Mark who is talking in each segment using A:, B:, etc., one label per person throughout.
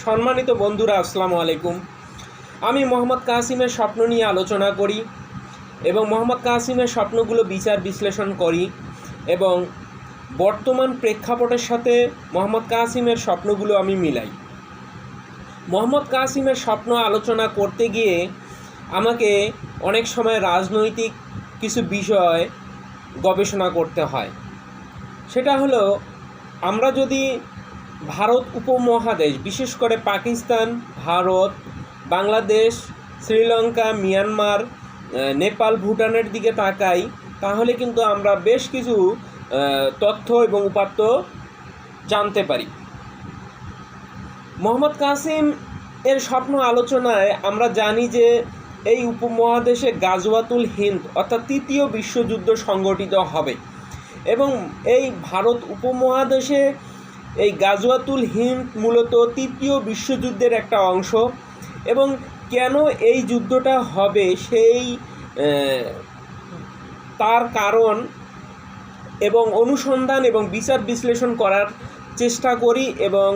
A: সম্মানিত বন্ধুরা, আসসালামু আলাইকুম। আমি মোহাম্মদ কাসিমের স্বপ্ন নিয়ে আলোচনা করি এবং মোহাম্মদ কাসিমের স্বপ্নগুলো বিচার বিশ্লেষণ করি এবং বর্তমান প্রেক্ষাপটের সাথে মোহাম্মদ কাসিমের স্বপ্নগুলো আমি মিলাই। মোহাম্মদ কাসিমের স্বপ্ন আলোচনা করতে গিয়ে আমাকে অনেক সময় রাজনৈতিক কিছু বিষয় গবেষণা করতে হয়। সেটা হলো, আমরা যদি ভারত উপমহাদেশ, বিশেষ করে পাকিস্তান, ভারত, বাংলাদেশ, শ্রীলঙ্কা, মিয়ানমার, নেপাল, ভুটানের দিকে তাকাই, তাহলে কিন্তু আমরা বেশ কিছু তথ্য এবং উপাত্ত জানতে পারি। মোহাম্মদ কাসিম এর স্বপ্ন আলোচনায় আমরা জানি যে এই উপমহাদেশে গাজওয়াতুল হিন্দ অর্থাৎ তৃতীয় বিশ্বযুদ্ধ সংগঠিত হবে এবং এই ভারত উপমহাদেশে এই গাজওয়াতুল হিন্দ মূলত তৃতীয় বিশ্বযুদ্ধের একটা অংশ এবং কেন এই যুদ্ধটা হবে সেই তার কারণ এবং অনুসন্ধান এবং বিচার বিশ্লেষণ করার চেষ্টা করি এবং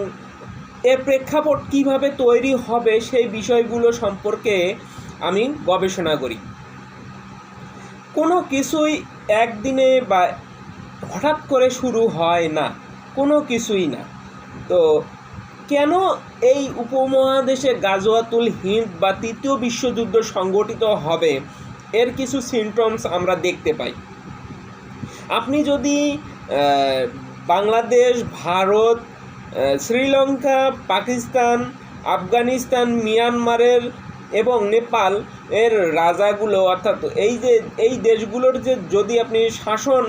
A: এর প্রেক্ষাপট কীভাবে তৈরি হবে সেই বিষয়গুলো সম্পর্কে আমি গবেষণা করি। কোনো কিছুই একদিনে বা হঠাৎ করে শুরু হয় না, কোনো কিছুই না। তো কেন এই উপমহাদেশে গাজওয়াতুল হিন্দ বা তৃতীয় বিশ্বযুদ্ধ সংগঠিত হবে, এর কিছু সিমটমস আমরা দেখতে পাই। আপনি যদি বাংলাদেশ, ভারত, শ্রীলঙ্কা, পাকিস্তান, আফগানিস্তান, মিয়ানমারের এবং নেপাল এর রাজাগুলো, অর্থাৎ এই দেশগুলোর যে যদি আপনি শাসন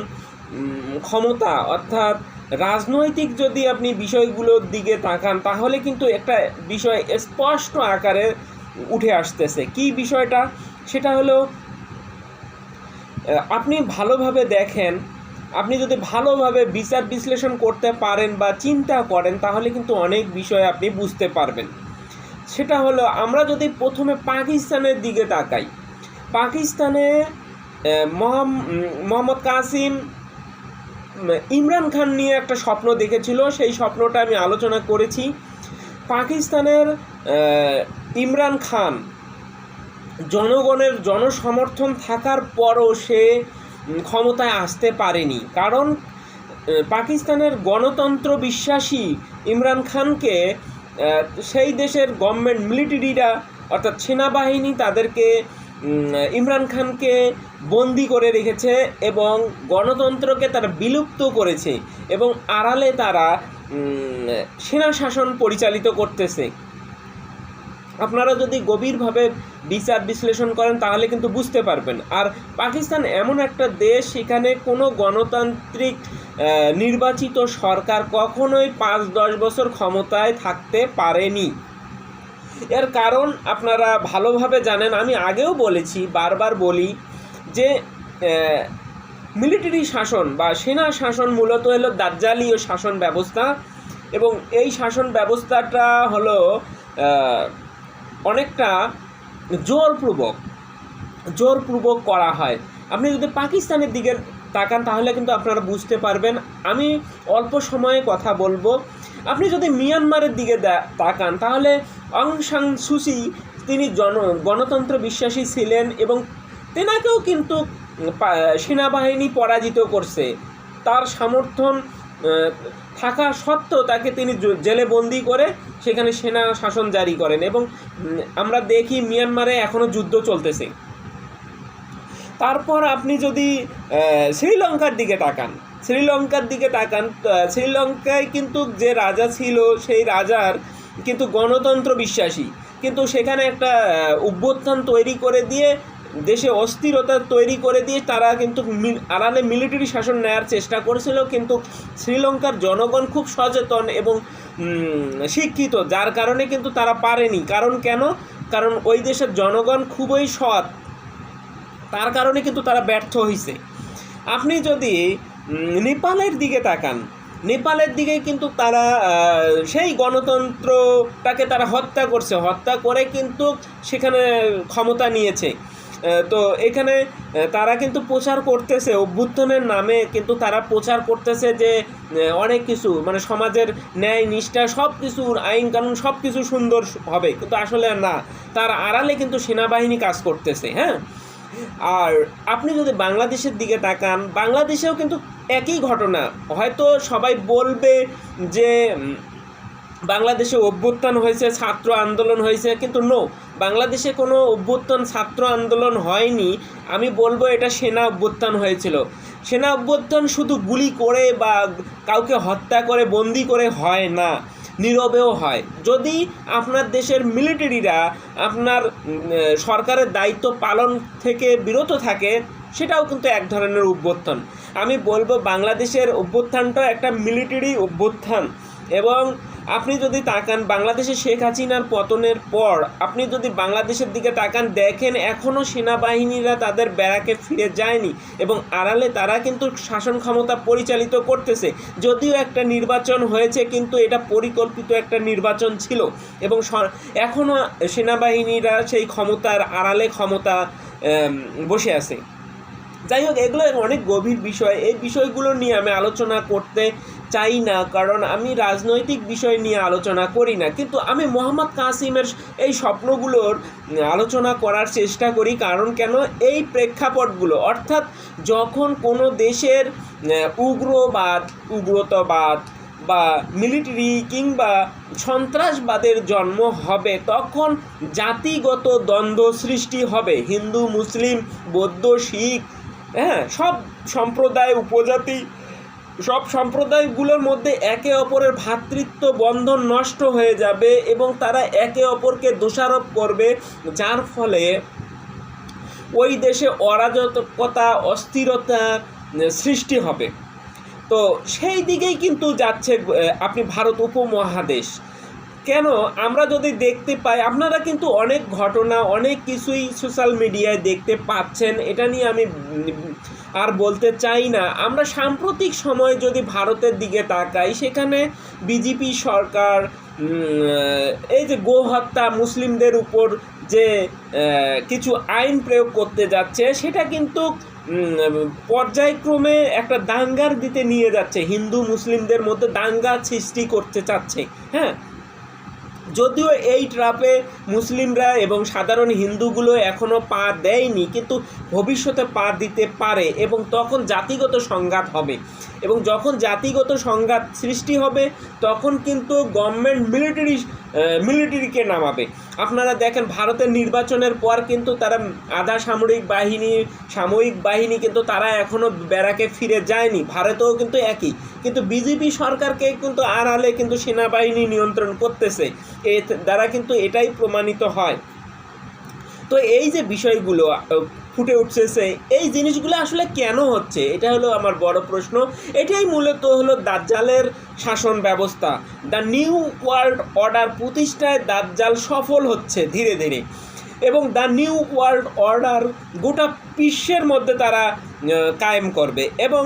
A: ক্ষমতা অর্থাৎ রাজনৈতিক যদি আপনি বিষয়গুলোর দিকে তাকান, তাহলে কিন্তু একটা বিষয় স্পষ্ট আকারে উঠে আসতেছে। কি বিষয়টা? সেটা হলো, আপনি ভালোভাবে দেখেন, আপনি যদি ভালোভাবে বিচার বিশ্লেষণ করতে পারেন বা চিন্তা করেন, তাহলে কিন্তু অনেক বিষয় আপনি বুঝতে পারবেন। সেটা হলো, আমরা যদি প্রথমে পাকিস্তানের দিকে তাকাই, পাকিস্তানে মোহাম্মদ কাসিম ইমরান খান নিয়ে একটা স্বপ্ন দেখেছিল, সেই স্বপ্নটা আমি আলোচনা করেছি। পাকিস্তানের ইমরান খান জনগণের জনসমর্থন থাকার পরও সে ক্ষমতায় আসতে পারেনি, কারণ পাকিস্তানের গণতন্ত্র বিশ্বাসী ইমরান খানকে সেই দেশের গভর্নমেন্ট মিলিটারিরা অর্থাৎ সেনাবাহিনী তাদেরকে ইমরান খানকে বন্দি করে রেখেছে এবং গণতন্ত্রকে তারা বিলুপ্ত করেছে এবং আড়ালে তারা সেনা শাসন পরিচালিত করতেছে। আপনারা যদি গভীরভাবে বিচার বিশ্লেষণ করেন তাহলে কিন্তু বুঝতে পারবেন। আর পাকিস্তান এমন একটা দেশ, সেখানে কোনো গণতান্ত্রিক নির্বাচিত সরকার কখনোই 5-10 বছর ক্ষমতায় থাকতে পারেনি। এর কারণ আপনারা ভালোভাবে জানেন, আমি আগেও বলেছি, বারবার বলি যে মিলিটারি শাসন বা সেনা শাসন মূলত হলো দাজ্জালীয় শাসন ব্যবস্থা এবং এই শাসন ব্যবস্থাটা হলো অনেকটা জোরপূর্বক করা হয়। আপনি যদি পাকিস্তানের দিকে তাকান তাহলে কিন্তু আপনারা বুঝতে পারবেন। আমি অল্প সময়ে কথা বলবো। আপনি যদি মিয়ানমারের দিকে তাকান তাহলে অং সান সুচি তিনি গণতন্ত্র বিশ্বাসী ছিলেন এবং তেনাকেও কিন্তু সেনাবাহিনী পরাজিত করছে। তার সমর্থন থাকা সত্ত্বেও তাকে তিনি জেলে বন্দি করে সেখানে সেনা শাসন জারি করেন এবং আমরা দেখি মিয়ানমারে এখনও যুদ্ধ চলতেছে। তারপর আপনি যদি শ্রীলঙ্কার দিকে তাকান, শ্রীলঙ্কায় কিন্তু যে রাজা ছিল সেই রাজার কিন্তু গণতন্ত্র বিশ্বাসী, কিন্তু সেখানে একটা অভ্যুত্থান তৈরি করে দিয়ে দেশে অস্থিরতা তৈরি করে দিয়ে তারা কিন্তু আড়ালে মিলিটারি শাসন নেওয়ার চেষ্টা করেছিল, কিন্তু শ্রীলঙ্কার জনগণ খুব সচেতন এবং শিক্ষিত, যার কারণে কিন্তু তারা পারেনি। কারণ ওই দেশের জনগণ খুবই সৎ, তার কারণে কিন্তু তারা ব্যর্থ হয়েছে। আপনি যদি নেপালের দিকে তাকান, নেপালের দিকে কিন্তু তারা সেই গণতন্ত্রটাকে তারা হত্যা করে কিন্তু সেখানে ক্ষমতা নিয়েছে। তো এখানে তারা কিন্তু প্রচার করতেছে অভ্যুত্থানের নামে, কিন্তু তারা প্রচার করতেছে যে অনেক কিছু মানে সমাজের ন্যায় নিষ্ঠা সব কিছুর আইন কানুন সব কিছু সুন্দর হবে, কিন্তু আসলে না, তার আড়ালে কিন্তু সেনাবাহিনী কাজ করতেছে। হ্যাঁ, আর আপনি যদি বাংলাদেশের দিকে তাকান, বাংলাদেশেও কিন্তু একই ঘটনা। হয়তো সবাই বলবে যে বাংলাদেশে অভ্যুত্থান হয়েছে, ছাত্র আন্দোলন হয়েছে, কিন্তু নো, বাংলাদেশে কোনো অভ্যুত্থান ছাত্র আন্দোলন হয়নি। আমি বলবো এটা সেনা অভ্যুত্থান হয়েছিল। সেনা অভ্যুত্থান শুধু গুলি করে বা কাউকে হত্যা করে বন্দি করে হয় না, নীরবেও হয়। যদি আপনার দেশের মিলিটারিরা আপনার সরকারের দায়িত্ব পালন থেকে বিরত থাকে, সেটাও কিন্তু এক ধরনের অভ্যুত্থান। আমি বলবো বাংলাদেশের অভ্যুত্থানটা একটা মিলিটারি অভ্যুত্থান। এবং আপনি যদি তাকান বাংলাদেশে শেখ হাসিনার পতনের পর, আপনি যদি বাংলাদেশের দিকে তাকান, দেখেন এখনও সেনাবাহিনীরা তাদের ব্যারাকে ফিরে যায়নি এবং আড়ালে তারা কিন্তু শাসন ক্ষমতা পরিচালিত করতেছে। যদিও একটা নির্বাচন হয়েছে, কিন্তু এটা পরিকল্পিত একটা নির্বাচন ছিল এবং এখনও সেনাবাহিনীরা সেই ক্ষমতার আড়ালে ক্ষমতা বসে আছে। যাই হোক, এগুলো অনেক গভীর বিষয়। এই বিষয়গুলো নিয়ে আমি আলোচনা করতে চাই না, কারণ আমি রাজনৈতিক বিষয় নিয়ে আলোচনা করি না, কিন্তু আমি মোহাম্মদ কাসিমের এই স্বপ্নগুলোর আলোচনা করার চেষ্টা করি। কারণ কেন, এই প্রেক্ষাপটগুলো, অর্থাৎ যখন কোনো দেশের উগ্রতাবাদ বা মিলিটারি কিংবা সন্ত্রাসবাদের জন্ম হবে, তখন জাতিগত দ্বন্দ্ব সৃষ্টি হবে। হিন্দু, মুসলিম, বৌদ্ধ, শিখ, হ্যাঁ, সব সম্প্রদায়, উপজাতি, সব সম্প্রদায়গুলোর মধ্যে একে অপরের ভ্রাতৃত্ব বন্ধন নষ্ট হয়ে যাবে এবং তারা একে অপরকে দোষারোপ করবে, যার ফলে ওই দেশে অরাজকতা, অস্থিরতা সৃষ্টি হবে। তো সেই দিকেই কিন্তু যাচ্ছে আপনি ভারত উপমহাদেশ। কেন, আমরা যদি দেখতে পাই, আপনারা কিন্তু অনেক ঘটনা, অনেক কিছুই সোশ্যাল মিডিয়ায় দেখতে পাচ্ছেন, এটা নিয়ে আমি আর বলতে চাই না। আমরা সাম্প্রতিক সময়ে যদি ভারতের দিকে তাকাই, সেখানে বিজেপি সরকার এই যে গোহত্যা, মুসলিমদের উপর যে কিছু আইন প্রয়োগ করতে যাচ্ছে, সেটা কিন্তু পর্যায়ক্রমে একটা দাঙ্গার দিতে নিয়ে যাচ্ছে, হিন্দু মুসলিমদের মধ্যে দাঙ্গা সৃষ্টি করতে চাচ্ছে। হ্যাঁ, যদিও এই ট্র্যাপে মুসলিমরা এবং সাধারণ হিন্দুগুলো এখনও পা দেয়নি, কিন্তু ভবিষ্যতে পা দিতে পারে এবং তখন জাতিগত সংঘাত হবে। এবং যখন জাতিগত সংঘাত সৃষ্টি হবে, তখন কিন্তু গভর্নমেন্ট মিলিটারিকে নামাবে। আপনারা দেখেন ভারতের নির্বাচনের পর কিন্তু তারা আধা সামরিক বাহিনী কিন্তু তারা এখনও ব্যারাকে ফিরে যায়নি। ভারতেও কিন্তু একই, কিন্তু বিজেপি সরকারকে কিন্তু আড়ালে কিন্তু সেনাবাহিনী নিয়ন্ত্রণ করতেছে। এর দ্বারা কিন্তু এটাই প্রমাণিত হয়। তো এই যে বিষয়গুলো ফুটে উঠতেছে, এই জিনিসগুলো আসলে কেন হচ্ছে, এটা হলো আমার বড় প্রশ্ন। এটাই মূলত হলো দাজ্জালের শাসন ব্যবস্থা। দ্য নিউ ওয়ার্ল্ড অর্ডার প্রতিষ্ঠায় দাজ্জাল সফল হচ্ছে ধীরে ধীরে, এবং দ্য নিউ ওয়ার্ল্ড অর্ডার গোটা বিশ্বের মধ্যে তারা কায়েম করবে এবং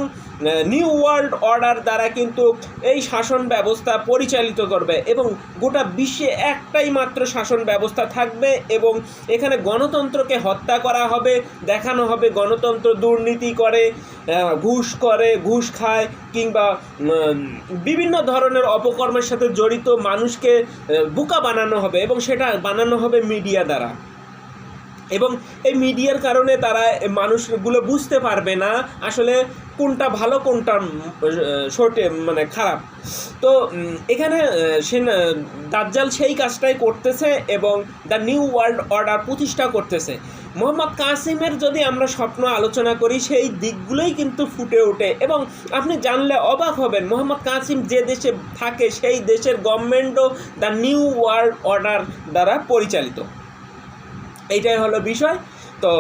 A: নিউ ওয়ার্ল্ড অর্ডার দ্বারা কিন্তু এই শাসন ব্যবস্থা পরিচালিত করবে এবং গোটা বিশ্বে একটাই মাত্র শাসন ব্যবস্থা থাকবে এবং এখানে গণতন্ত্রকে হত্যা করা হবে, দেখানো হবে গণতন্ত্র দুর্নীতি করে, ঘুষ খায় কিংবা বিভিন্ন ধরনের অপকর্মের সাথে জড়িত মানুষকে বোকা বানানো হবে এবং সেটা বানানো হবে মিডিয়া দ্বারা। এবং এই মিডিয়ার কারণে তারা মানুষগুলো বুঝতে পারবে না আসলে কোনটা ভালো কোনটা মানে খারাপ। তো এখানে দাজ্জাল সেই কাজটাই করতেছে এবং দ্য নিউ ওয়ার্ল্ড অর্ডার প্রতিষ্ঠা করতেছে। মোহাম্মদ কাসিমের যদি আমরা স্বপ্ন আলোচনা করি, সেই দিকগুলোই কিন্তু ফুটে ওঠে এবং আপনি জানলে অবাক হবেন, মোহাম্মদ কাসিম যে দেশে থাকে সেই দেশের গভর্নমেন্টও দ্য নিউ ওয়ার্ল্ড অর্ডার দ্বারা পরিচালিত। এইটাই হলো বিষয়। তো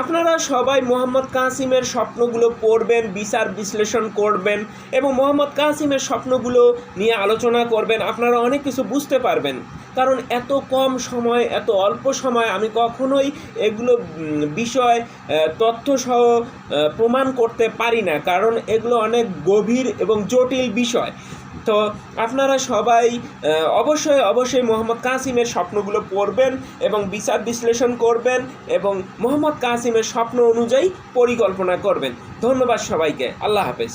A: আপনারা সবাই মোহাম্মদ কাসিমের স্বপ্নগুলো পড়বেন, বিচার বিশ্লেষণ করবেন এবং মোহাম্মদ কাসিমের স্বপ্নগুলো নিয়ে আলোচনা করবেন। আপনারা অনেক কিছু বুঝতে পারবেন, কারণ এত কম সময়, এত অল্প সময় আমি কখনোই এগুলো বিষয় তথ্যসহ প্রমাণ করতে পারি না, কারণ এগুলো অনেক গভীর এবং জটিল বিষয়। তো আপনারা সবাই অবশ্যই মোহাম্মদ কাসিমের স্বপ্নগুলো পড়বেন এবং বিচার বিশ্লেষণ করবেন এবং মোহাম্মদ কাসিমের স্বপ্ন অনুযায়ী পরিকল্পনা করবেন। ধন্যবাদ সবাইকে। আল্লাহ হাফেজ।